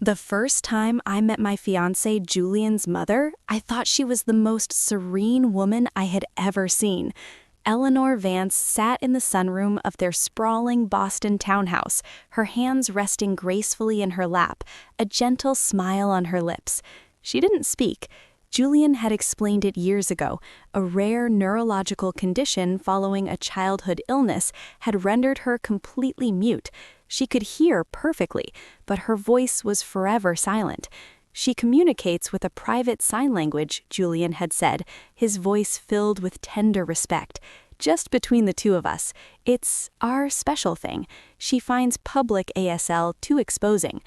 The first time I met my fiancé Julian's mother, I thought she was the most serene woman I had ever seen. Eleanor Vance sat in the sunroom of their sprawling Boston townhouse, her hands resting gracefully in her lap, a gentle smile on her lips. She didn't speak. Julian had explained it years ago. A rare neurological condition following a childhood illness had rendered her completely mute. She could hear perfectly, but her voice was forever silent. She communicates with a private sign language, Julian had said, his voice filled with tender respect. Just between the two of us. It's our special thing. She finds public ASL too exposing.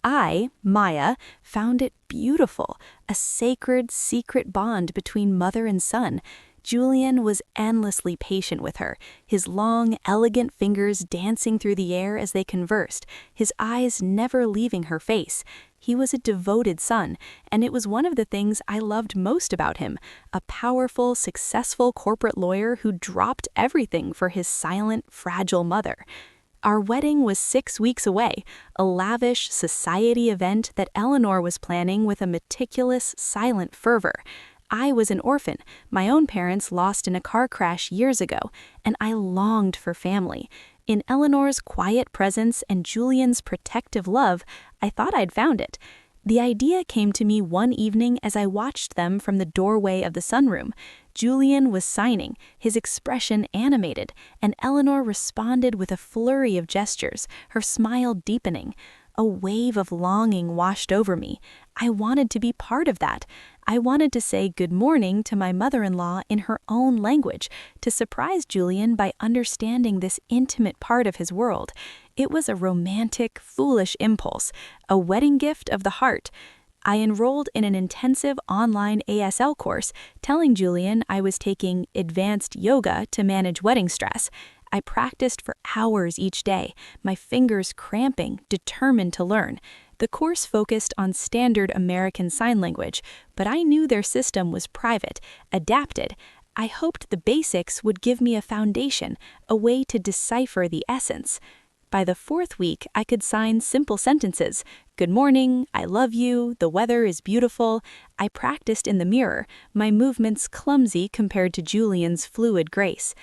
I, Maya, found it beautiful, a sacred, secret bond between mother and son. Julian was endlessly patient with her, his long, elegant fingers dancing through the air as they conversed, his eyes never leaving her face. He was a devoted son, and it was one of the things I loved most about him, a powerful, successful corporate lawyer who dropped everything for his silent, fragile mother. Our wedding was 6 weeks away, a lavish society event that Eleanor was planning with a meticulous, silent fervor. I was an orphan, my own parents lost in a car crash years ago, and I longed for family. In Eleanor's quiet presence and Julian's protective love, I thought I'd found it. The idea came to me one evening as I watched them from the doorway of the sunroom. Julian was signing, his expression animated, and Eleanor responded with a flurry of gestures, her smile deepening. A wave of longing washed over me. I wanted to be part of that. I wanted to say good morning to my mother-in-law in her own language, to surprise Julian by understanding this intimate part of his world. It was a romantic, foolish impulse, a wedding gift of the heart. I enrolled in an intensive online ASL course, telling Julian I was taking advanced yoga to manage wedding stress. I practiced for hours each day, my fingers cramping, determined to learn. The course focused on standard American Sign Language, but I knew their system was private, adapted. I hoped the basics would give me a foundation, a way to decipher the essence. By the 4th week, I could sign simple sentences. Good morning, I love you, the weather is beautiful. I practiced in the mirror, my movements clumsy compared to Julian's fluid grace.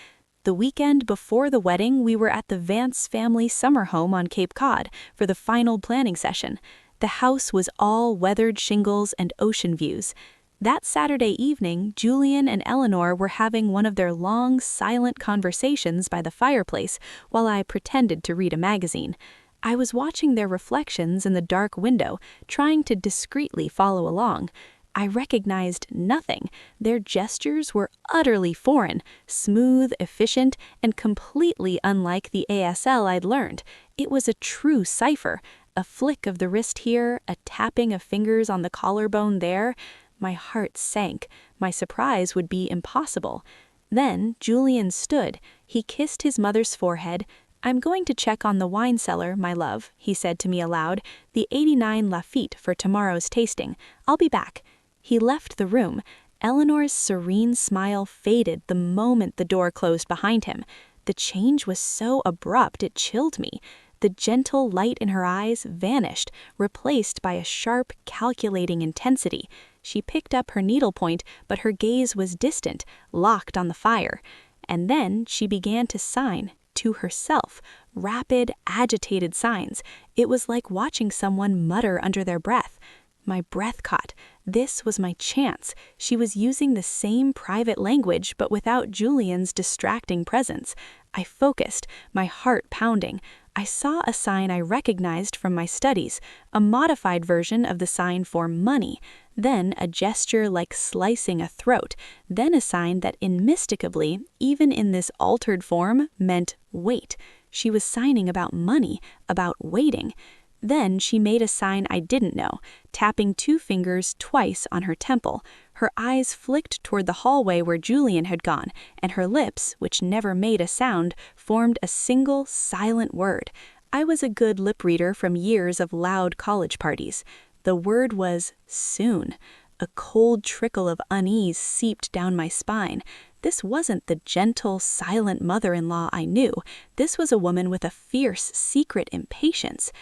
The weekend before the wedding, we were at the Vance family summer home on Cape Cod for the final planning session. The house was all weathered shingles and ocean views. That Saturday evening, Julian and Eleanor were having one of their long, silent conversations by the fireplace while I pretended to read a magazine. I was watching their reflections in the dark window, trying to discreetly follow along. I recognized nothing. Their gestures were utterly foreign, smooth, efficient, and completely unlike the ASL I'd learned. It was a true cipher, a flick of the wrist here, a tapping of fingers on the collarbone there. My heart sank. My surprise would be impossible. Then Julian stood. He kissed his mother's forehead. I'm going to check on the wine cellar, my love, he said to me aloud, the 89 Lafite for tomorrow's tasting. I'll be back. He left the room. Eleanor's serene smile faded the moment the door closed behind him. The change was so abrupt it chilled me. The gentle light in her eyes vanished, replaced by a sharp, calculating intensity. She picked up her needlepoint, but her gaze was distant, locked on the fire. And then she began to sign, to herself, rapid, agitated signs. It was like watching someone mutter under their breath. My breath caught. This was my chance. She was using the same private language, but without Julian's distracting presence. I focused, my heart pounding. I saw a sign I recognized from my studies, a modified version of the sign for money, then a gesture like slicing a throat, then a sign that unmistakably, even in this altered form, meant wait. She was signing about money, about waiting. Then she made a sign I didn't know, tapping 2 fingers twice on her temple. Her eyes flicked toward the hallway where Julian had gone, and her lips, which never made a sound, formed a single, silent word. I was a good lip reader from years of loud college parties. The word was soon. A cold trickle of unease seeped down my spine. This wasn't the gentle, silent mother-in-law I knew. This was a woman with a fierce, secret impatience.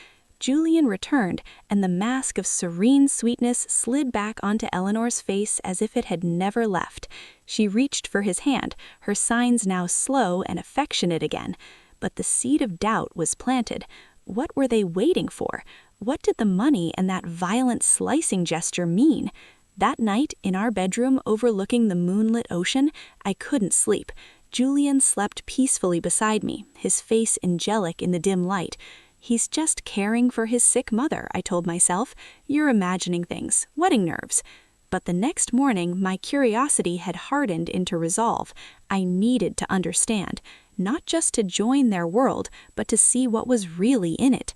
Julian returned, and the mask of serene sweetness slid back onto Eleanor's face as if it had never left. She reached for his hand, her signs now slow and affectionate again. But the seed of doubt was planted. What were they waiting for? What did the money and that violent slicing gesture mean? That night, in our bedroom overlooking the moonlit ocean, I couldn't sleep. Julian slept peacefully beside me, his face angelic in the dim light. He's just caring for his sick mother, I told myself. You're imagining things, wedding nerves. But the next morning, my curiosity had hardened into resolve. I needed to understand, not just to join their world, but to see what was really in it.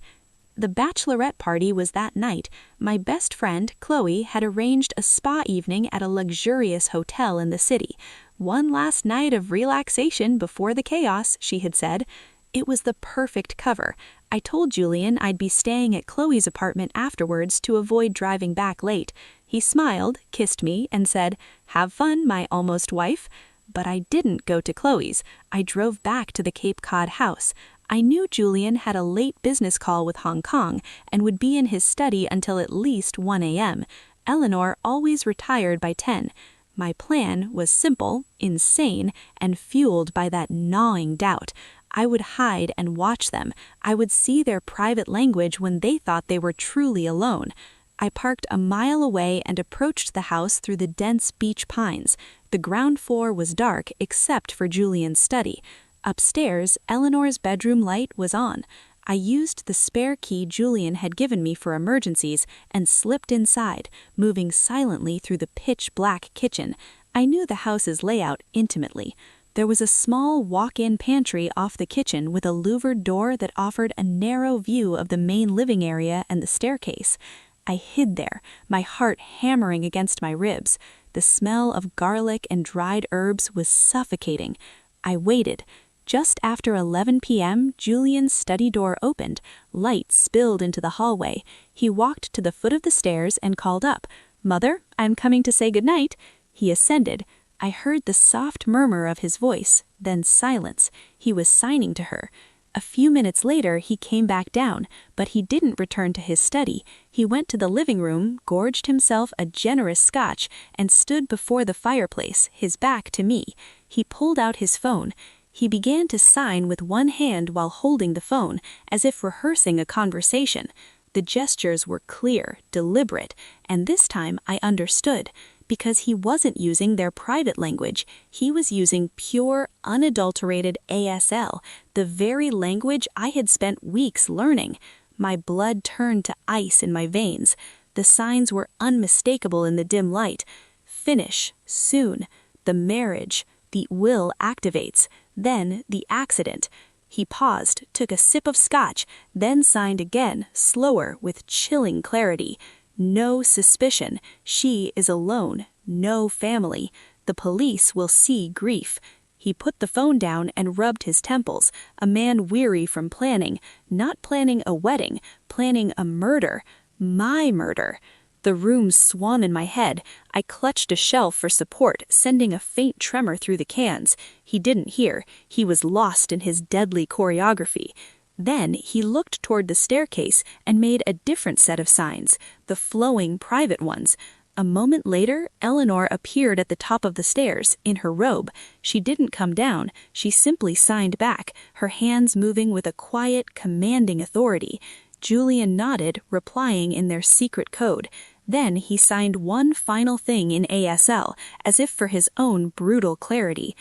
The bachelorette party was that night. My best friend, Chloe, had arranged a spa evening at a luxurious hotel in the city. One last night of relaxation before the chaos, she had said. It was the perfect cover. I told Julian I'd be staying at Chloe's apartment afterwards to avoid driving back late. He smiled, kissed me, and said, "Have fun, my almost wife." But I didn't go to Chloe's. I drove back to the Cape Cod house. I knew Julian had a late business call with Hong Kong and would be in his study until at least 1 a.m. Eleanor always retired by 10. My plan was simple, insane, and fueled by that gnawing doubt. I would hide and watch them. I would see their private language when they thought they were truly alone. I parked a mile away and approached the house through the dense beech pines. The ground floor was dark except for Julian's study. Upstairs, Eleanor's bedroom light was on. I used the spare key Julian had given me for emergencies and slipped inside, moving silently through the pitch-black kitchen. I knew the house's layout intimately. There was a small walk-in pantry off the kitchen with a louvered door that offered a narrow view of the main living area and the staircase. I hid there, my heart hammering against my ribs. The smell of garlic and dried herbs was suffocating. I waited. Just after 11 p.m., Julian's study door opened. Light spilled into the hallway. He walked to the foot of the stairs and called up, "Mother, I'm coming to say goodnight." He ascended. I heard the soft murmur of his voice, then silence. He was signing to her. A few minutes later, he came back down, but he didn't return to his study. He went to the living room, gorged himself a generous scotch, and stood before the fireplace, his back to me. He pulled out his phone. He began to sign with one hand while holding the phone, as if rehearsing a conversation. The gestures were clear, deliberate, and this time I understood. Because he wasn't using their private language, he was using pure, unadulterated ASL, the very language I had spent weeks learning. My blood turned to ice in my veins. The signs were unmistakable in the dim light. Finish, soon, the marriage, the will activates, then the accident. He paused, took a sip of scotch, then signed again, slower, with chilling clarity. No suspicion. She is alone. No family. The police will see grief. He put the phone down and rubbed his temples, a man weary from planning, not planning a wedding, planning a murder. My murder. The room swam in my head. I clutched a shelf for support, sending a faint tremor through the cans. He didn't hear. He was lost in his deadly choreography. Then he looked toward the staircase and made a different set of signs, the flowing private ones. A moment later, Eleanor appeared at the top of the stairs, in her robe. She didn't come down, she simply signed back, her hands moving with a quiet, commanding authority. Julian nodded, replying in their secret code. Then he signed one final thing in ASL, as if for his own brutal clarity.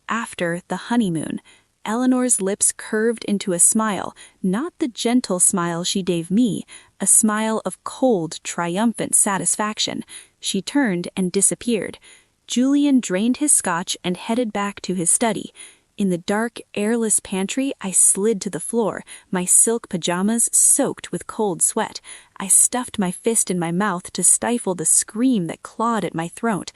After the honeymoon. Eleanor's lips curved into a smile, not the gentle smile she gave me, a smile of cold, triumphant satisfaction. She turned and disappeared. Julian drained his scotch and headed back to his study. In the dark, airless pantry, I slid to the floor, my silk pajamas soaked with cold sweat. I stuffed my fist in my mouth to stifle the scream that clawed at my throat.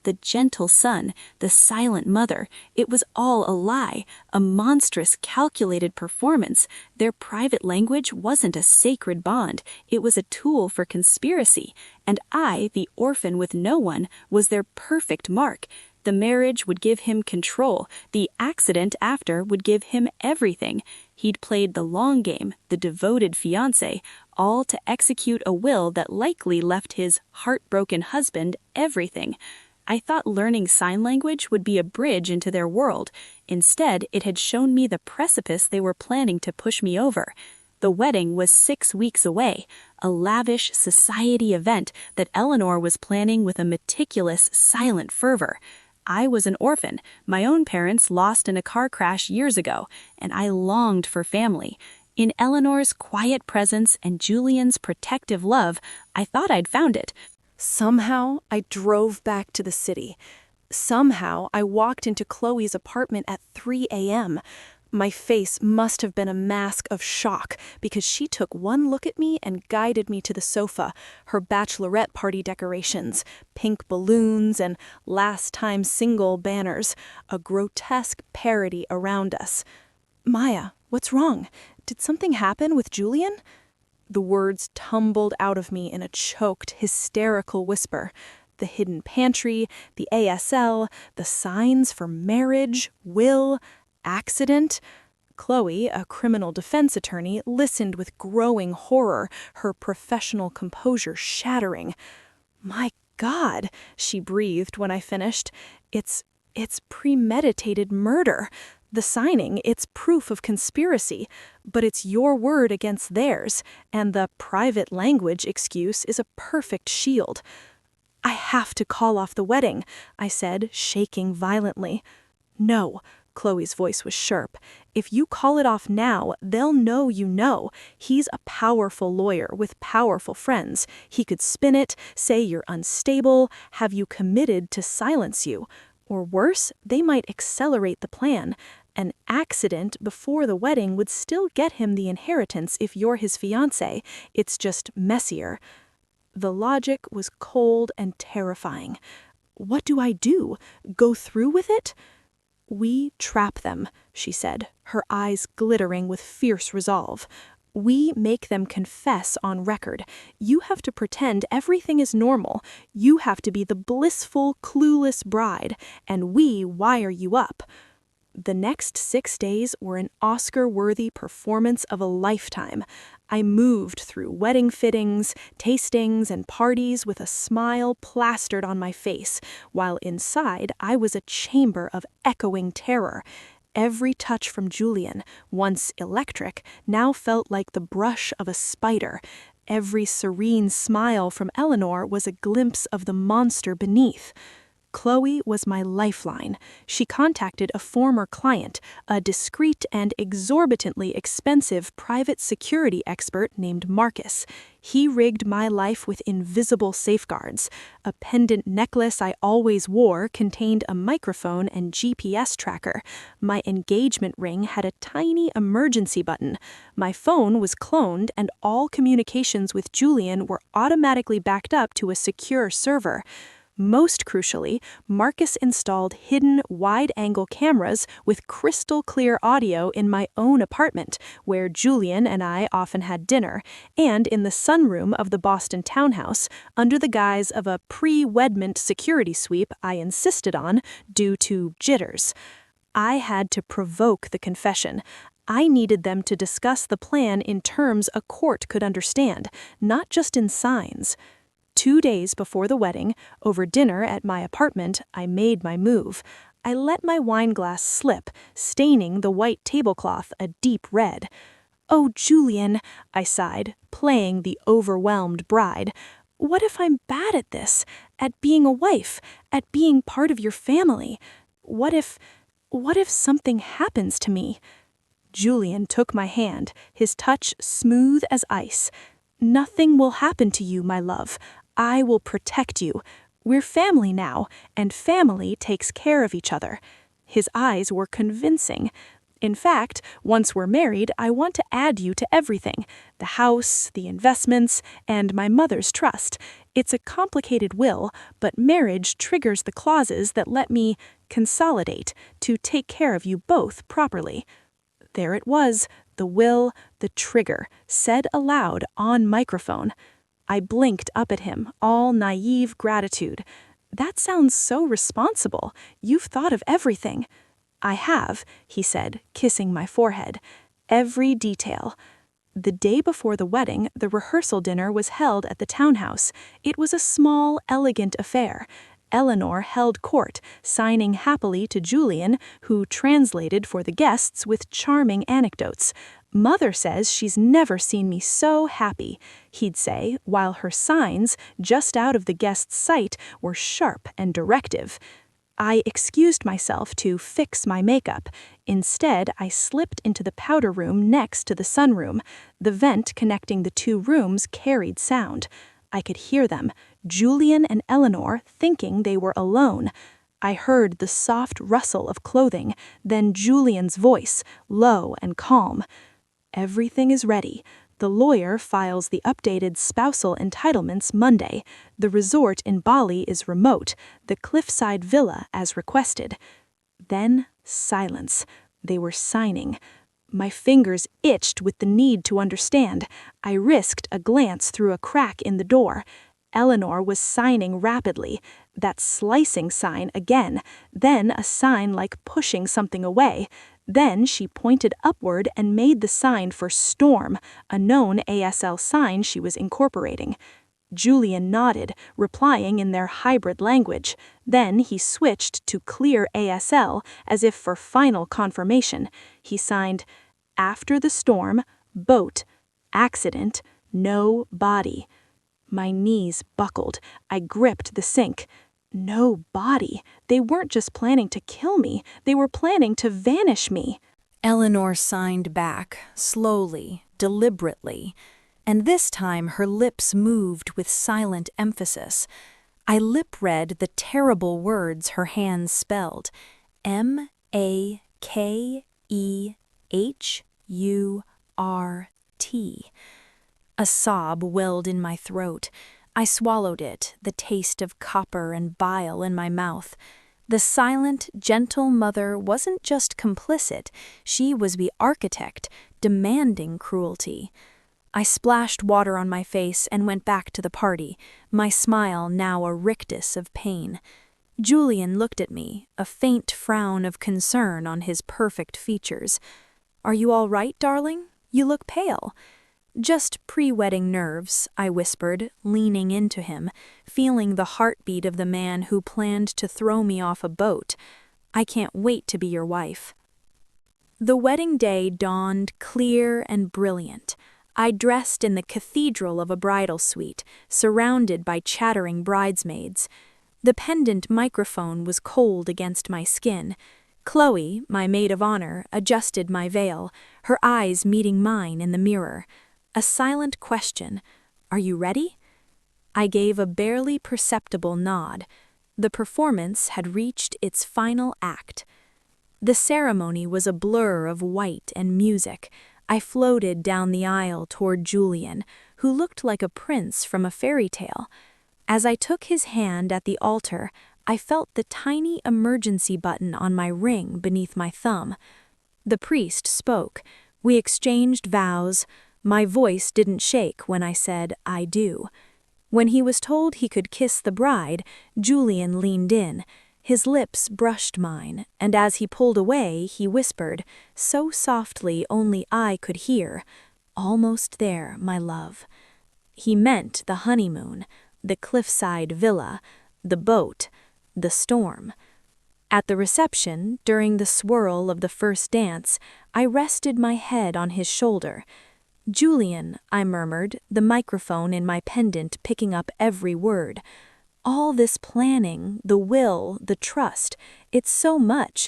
The gentle son, the silent mother, it was all a lie, a monstrous, calculated performance. Their private language wasn't a sacred bond, it was a tool for conspiracy, and I, the orphan with no one, was their perfect mark. The marriage would give him control. The accident after would give him everything. He'd played the long game, the devoted fiancé, all to execute a will that likely left his heartbroken husband everything. I thought learning sign language would be a bridge into their world. Instead, it had shown me the precipice they were planning to push me over. The wedding was 6 weeks away, a lavish society event that Eleanor was planning with a meticulous, silent fervor. I was an orphan, my own parents lost in a car crash years ago, and I longed for family. In Eleanor's quiet presence and Julian's protective love, I thought I'd found it. Somehow, I drove back to the city. Somehow, I walked into Chloe's apartment at 3 a.m. My face must have been a mask of shock because she took one look at me and guided me to the sofa, her bachelorette party decorations, pink balloons, and last time single banners, a grotesque parody around us. "Maya, what's wrong? Did something happen with Julian?" The words tumbled out of me in a choked, hysterical whisper. The hidden pantry, the ASL, the signs for marriage, will, accident. Chloe, a criminal defense attorney, listened with growing horror, her professional composure shattering. "My God," she breathed when I finished. It's premeditated murder. The signing, it's proof of conspiracy, but it's your word against theirs, and the private language excuse is a perfect shield." "I have to call off the wedding," I said, shaking violently. "No," Chloe's voice was sharp. "If you call it off now, they'll know you know. He's a powerful lawyer with powerful friends. He could spin it, say you're unstable, have you committed to silence you. Or worse, they might accelerate the plan. An accident before the wedding would still get him the inheritance if you're his fiancé. It's just messier." The logic was cold and terrifying. What do I do? Go through with it? "We trap them," she said, her eyes glittering with fierce resolve. "We make them confess on record. You have to pretend everything is normal. You have to be the blissful, clueless bride, and we wire you up." The next 6 days were an Oscar-worthy performance of a lifetime. I moved through wedding fittings, tastings, and parties with a smile plastered on my face, while inside I was a chamber of echoing terror. Every touch from Julian, once electric, now felt like the brush of a spider. Every serene smile from Eleanor was a glimpse of the monster beneath. Chloe was my lifeline. She contacted a former client, a discreet and exorbitantly expensive private security expert named Marcus. He rigged my life with invisible safeguards. A pendant necklace I always wore contained a microphone and GPS tracker. My engagement ring had a tiny emergency button. My phone was cloned, and all communications with Julian were automatically backed up to a secure server. Most crucially, Marcus installed hidden, wide-angle cameras with crystal-clear audio in my own apartment, where Julian and I often had dinner, and in the sunroom of the Boston townhouse, under the guise of a pre-wedment security sweep I insisted on due to jitters. I had to provoke the confession. I needed them to discuss the plan in terms a court could understand, not just in signs. 2 days before the wedding, over dinner at my apartment, I made my move. I let my wine glass slip, staining the white tablecloth a deep red. "Oh, Julian," I sighed, playing the overwhelmed bride. "What if I'm bad at this? At being a wife? At being part of your family? What if something happens to me?" Julian took my hand, his touch smooth as ice. "Nothing will happen to you, my love. I will protect you. We're family now, and family takes care of each other." His eyes were convincing. "In fact, once we're married, I want to add you to everything. The house, the investments, and my mother's trust. It's a complicated will, but marriage triggers the clauses that let me consolidate to take care of you both properly." There it was, the will, the trigger, said aloud on microphone. I blinked up at him, all naive gratitude. That sounds so responsible. You've thought of everything. I have, he said, kissing my forehead. Every detail. The day before the wedding, the rehearsal dinner was held at the townhouse. It was a small, elegant affair. Eleanor held court, signing happily to Julian, who translated for the guests with charming anecdotes. Mother says she's never seen me so happy, he'd say, while her signs, just out of the guests' sight, were sharp and directive. I excused myself to fix my makeup. Instead, I slipped into the powder room next to the sunroom. The vent connecting the two rooms carried sound. I could hear them, Julian and Eleanor, thinking they were alone. I heard the soft rustle of clothing, then Julian's voice, low and calm. Everything is ready. The lawyer files the updated spousal entitlements Monday. The resort in Bali is remote, the cliffside villa as requested. Then silence. They were signing. My fingers itched with the need to understand. I risked a glance through a crack in the door. Eleanor was signing rapidly. That slicing sign again, then a sign like pushing something away. Then she pointed upward and made the sign for storm, a known ASL sign she was incorporating. Julian nodded, replying in their hybrid language. Then he switched to clear ASL, as if for final confirmation. He signed, "After the storm, boat, accident, no body." My knees buckled. I gripped the sink. No body. They weren't just planning to kill me, they were planning to vanish me. Eleanor signed back, slowly, deliberately, and this time her lips moved with silent emphasis. I lip-read the terrible words her hands spelled. M-A-K-E-H-U-R-T. A sob welled in my throat. I swallowed it, the taste of copper and bile in my mouth. The silent, gentle mother wasn't just complicit, she was the architect, demanding cruelty. I splashed water on my face and went back to the party, my smile now a rictus of pain. Julian looked at me, a faint frown of concern on his perfect features. "Are you all right, darling? You look pale." "Just pre-wedding nerves," I whispered, leaning into him, feeling the heartbeat of the man who planned to throw me off a boat. "I can't wait to be your wife." The wedding day dawned clear and brilliant. I dressed in the cathedral of a bridal suite, surrounded by chattering bridesmaids. The pendant microphone was cold against my skin. Chloe, my maid of honor, adjusted my veil, her eyes meeting mine in the mirror. A silent question, "Are you ready?" I gave a barely perceptible nod. The performance had reached its final act. The ceremony was a blur of white and music. I floated down the aisle toward Julian, who looked like a prince from a fairy tale. As I took his hand at the altar, I felt the tiny emergency button on my ring beneath my thumb. The priest spoke. We exchanged vows. My voice didn't shake when I said, "I do." When he was told he could kiss the bride, Julian leaned in. His lips brushed mine, and as he pulled away, he whispered, so softly only I could hear, "Almost there, my love." He meant the honeymoon, the cliffside villa, the boat, the storm. At the reception, during the swirl of the first dance, I rested my head on his shoulder. "Julian," I murmured, the microphone in my pendant picking up every word. "All this planning, the will, the trust, it's so much.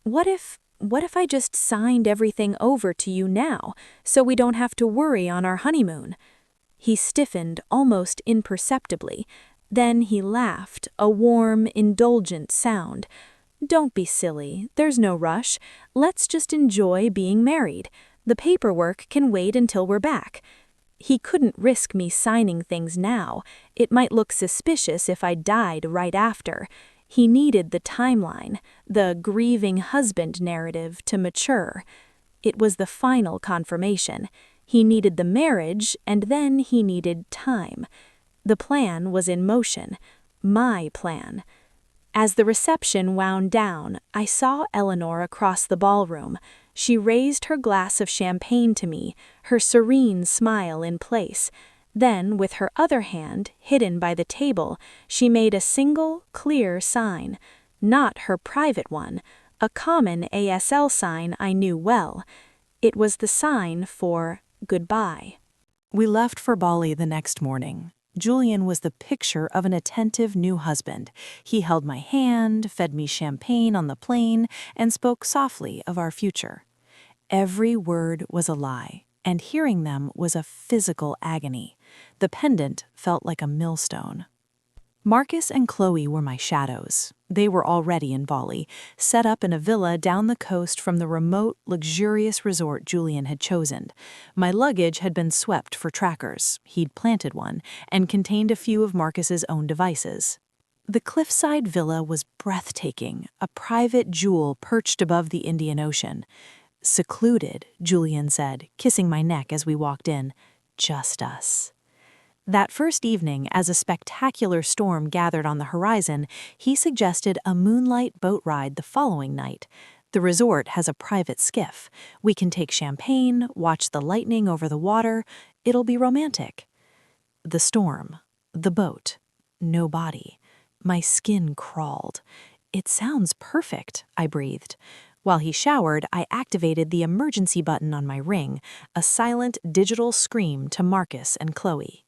What if I just signed everything over to you now, so we don't have to worry on our honeymoon?" He stiffened almost imperceptibly. Then he laughed, a warm, indulgent sound. "Don't be silly, there's no rush. Let's just enjoy being married. The paperwork can wait until we're back." He couldn't risk me signing things now. It might look suspicious if I died right after. He needed the timeline, the grieving husband narrative to mature. It was the final confirmation. He needed the marriage, and then he needed time. The plan was in motion. My plan. As the reception wound down, I saw Eleanor across the ballroom. She raised her glass of champagne to me, her serene smile in place. Then, with her other hand, hidden by the table, she made a single, clear sign. Not her private one, a common ASL sign I knew well. It was the sign for goodbye. We left for Bali the next morning. Julian was the picture of an attentive new husband. He held my hand, fed me champagne on the plane, and spoke softly of our future. Every word was a lie, and hearing them was a physical agony. The pendant felt like a millstone. Marcus and Chloe were my shadows. They were already in Bali, set up in a villa down the coast from the remote, luxurious resort Julian had chosen. My luggage had been swept for trackers. He'd planted one, and contained a few of Marcus's own devices. The cliffside villa was breathtaking, a private jewel perched above the Indian Ocean. Secluded, Julian said, kissing my neck as we walked in. Just us. That first evening, as a spectacular storm gathered on the horizon, he suggested a moonlight boat ride the following night. The resort has a private skiff. We can take champagne, watch the lightning over the water. It'll be romantic. The storm, the boat, no body. My skin crawled. It sounds perfect, I breathed. While he showered, I activated the emergency button on my ring, a silent digital scream to Marcus and Chloe.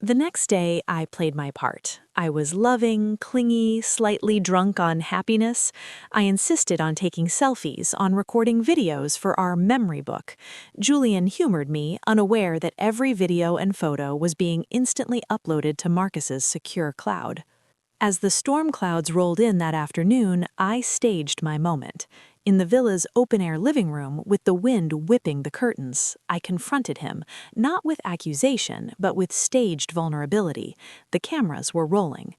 The next day, I played my part. I was loving, clingy, slightly drunk on happiness. I insisted on taking selfies, on recording videos for our memory book. Julian humored me, unaware that every video and photo was being instantly uploaded to Marcus's secure cloud. As the storm clouds rolled in that afternoon, I staged my moment. In the villa's open-air living room, with the wind whipping the curtains, I confronted him, not with accusation, but with staged vulnerability. The cameras were rolling.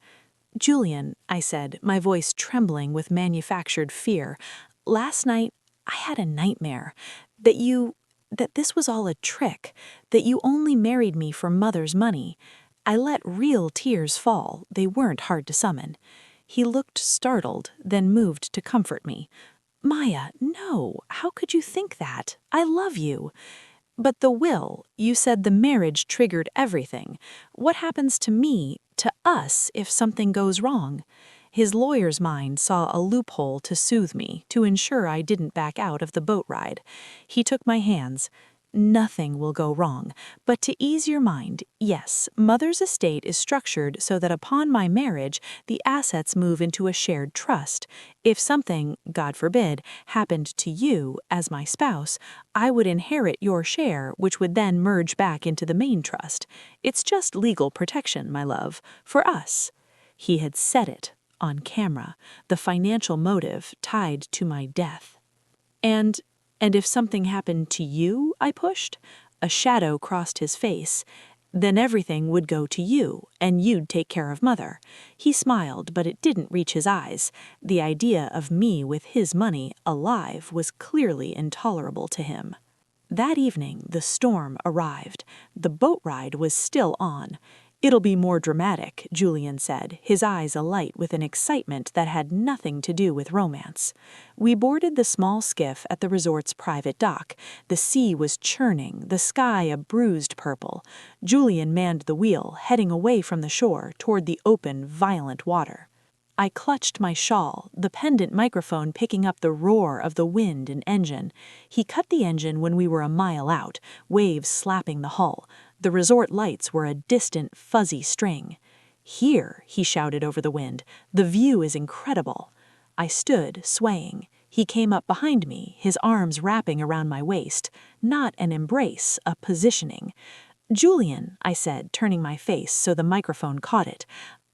"Julian," I said, my voice trembling with manufactured fear, "last night I had a nightmare. That this was all a trick, that you only married me for Mother's money." I let real tears fall. They weren't hard to summon. He looked startled, then moved to comfort me. "Maya, no, how could you think that? I love you." "But the will, you said the marriage triggered everything. What happens to me, to us, if something goes wrong?" His lawyer's mind saw a loophole to soothe me, to ensure I didn't back out of the boat ride. He took my hands. "Nothing will go wrong. But to ease your mind, yes, Mother's estate is structured so that upon my marriage, the assets move into a shared trust. If something, God forbid, happened to you as my spouse, I would inherit your share, which would then merge back into the main trust. It's just legal protection, my love, for us." He had said it on camera, the financial motive tied to my death. And if something happened to you, I pushed. A shadow crossed his face. "Then everything would go to you, and you'd take care of Mother." He smiled, but it didn't reach his eyes. The idea of me with his money, alive, was clearly intolerable to him. That evening, the storm arrived. The boat ride was still on. "It'll be more dramatic," Julian said, his eyes alight with an excitement that had nothing to do with romance. We boarded the small skiff at the resort's private dock. The sea was churning, the sky a bruised purple. Julian manned the wheel, heading away from the shore toward the open, violent water. I clutched my shawl, the pendant microphone picking up the roar of the wind and engine. He cut the engine when we were a mile out, waves slapping the hull. The resort lights were a distant, fuzzy string. "Here," he shouted over the wind, "the view is incredible." I stood, swaying. He came up behind me, his arms wrapping around my waist. Not an embrace, a positioning. "Julian," I said, turning my face so the microphone caught it,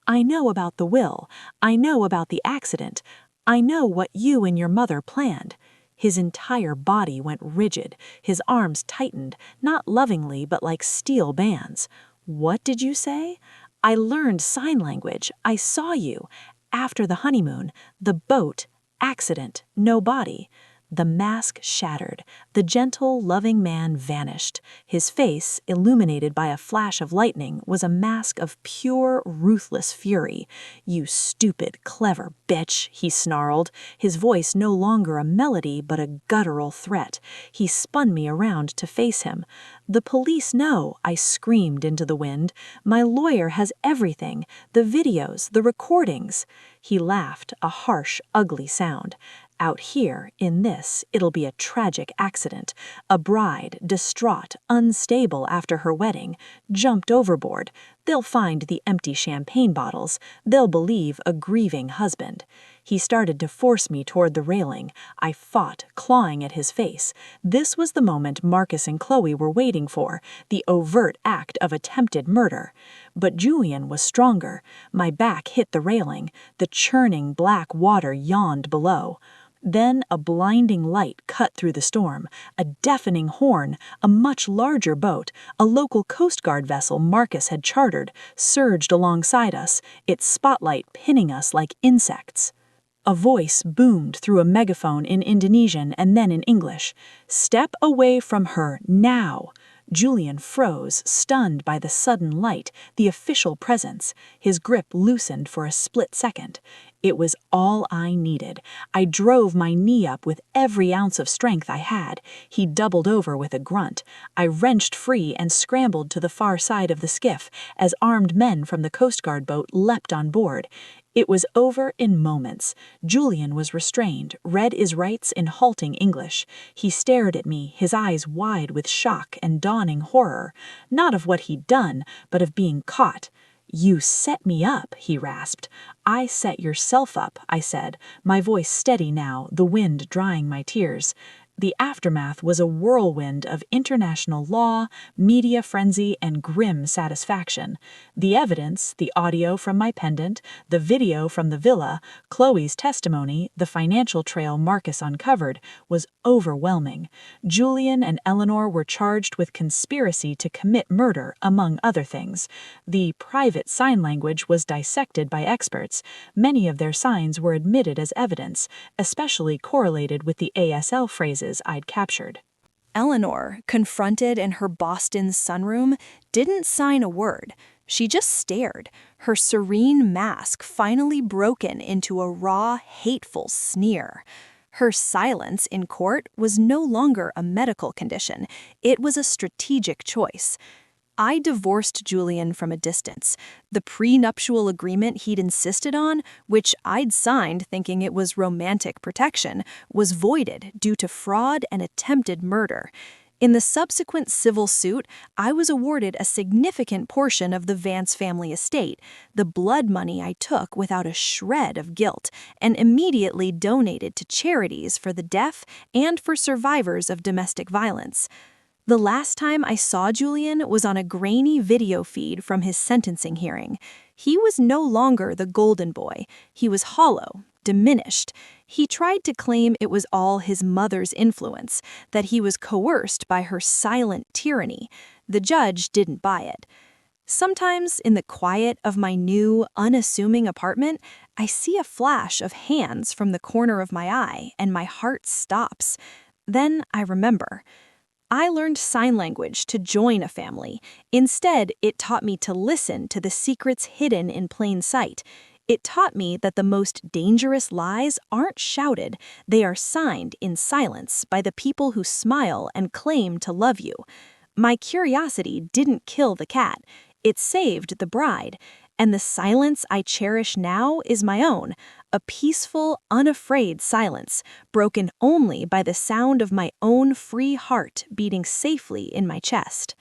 "I know about the will. I know about the accident. I know what you and your mother planned." His entire body went rigid, his arms tightened, not lovingly but like steel bands. "What did you say?" "I learned sign language. I saw you. After the honeymoon, the boat, accident, no body." The mask shattered. The gentle, loving man vanished. His face, illuminated by a flash of lightning, was a mask of pure, ruthless fury. "You stupid, clever bitch," he snarled, his voice no longer a melody but a guttural threat. He spun me around to face him. "The police know," I screamed into the wind. "My lawyer has everything, the videos, the recordings." He laughed, a harsh, ugly sound. "Out here, in this, it'll be a tragic accident. A bride, distraught, unstable after her wedding, jumped overboard. They'll find the empty champagne bottles. They'll believe a grieving husband." He started to force me toward the railing. I fought, clawing at his face. This was the moment Marcus and Chloe were waiting for, the overt act of attempted murder. But Julian was stronger. My back hit the railing. The churning black water yawned below. Then a blinding light cut through the storm, a deafening horn, a much larger boat, a local Coast Guard vessel Marcus had chartered, surged alongside us, its spotlight pinning us like insects. A voice boomed through a megaphone in Indonesian and then in English. "Step away from her, now!" Julian froze, stunned by the sudden light, the official presence. His grip loosened for a split second. It was all I needed. I drove my knee up with every ounce of strength I had. He doubled over with a grunt. I wrenched free and scrambled to the far side of the skiff as armed men from the Coast Guard boat leapt on board. It was over in moments. Julian was restrained, read his rights in halting English. He stared at me, his eyes wide with shock and dawning horror, not of what he'd done, but of being caught. "You set me up," he rasped. "I set yourself up," I said, my voice steady now, the wind drying my tears. The aftermath was a whirlwind of international law, media frenzy, and grim satisfaction. The evidence, the audio from my pendant, the video from the villa, Chloe's testimony, the financial trail Marcus uncovered, was overwhelming. Julian and Eleanor were charged with conspiracy to commit murder, among other things. The private sign language was dissected by experts. Many of their signs were admitted as evidence, especially correlated with the ASL phrases I'd captured. Eleanor, confronted in her Boston sunroom, didn't sign a word. She just stared, her serene mask finally broken into a raw, hateful sneer. Her silence in court was no longer a medical condition. It was a strategic choice. I divorced Julian from a distance. The prenuptial agreement he'd insisted on, which I'd signed thinking it was romantic protection, was voided due to fraud and attempted murder. In the subsequent civil suit, I was awarded a significant portion of the Vance family estate, the blood money I took without a shred of guilt, and immediately donated to charities for the deaf and for survivors of domestic violence. The last time I saw Julian was on a grainy video feed from his sentencing hearing. He was no longer the golden boy. He was hollow, diminished. He tried to claim it was all his mother's influence, that he was coerced by her silent tyranny. The judge didn't buy it. Sometimes, in the quiet of my new, unassuming apartment, I see a flash of hands from the corner of my eye, and my heart stops. Then I remember. I learned sign language to join a family. Instead, it taught me to listen to the secrets hidden in plain sight. It taught me that the most dangerous lies aren't shouted, they are signed in silence by the people who smile and claim to love you. My curiosity didn't kill the cat. It saved the bride. And the silence I cherish now is my own, a peaceful, unafraid silence, broken only by the sound of my own free heart beating safely in my chest.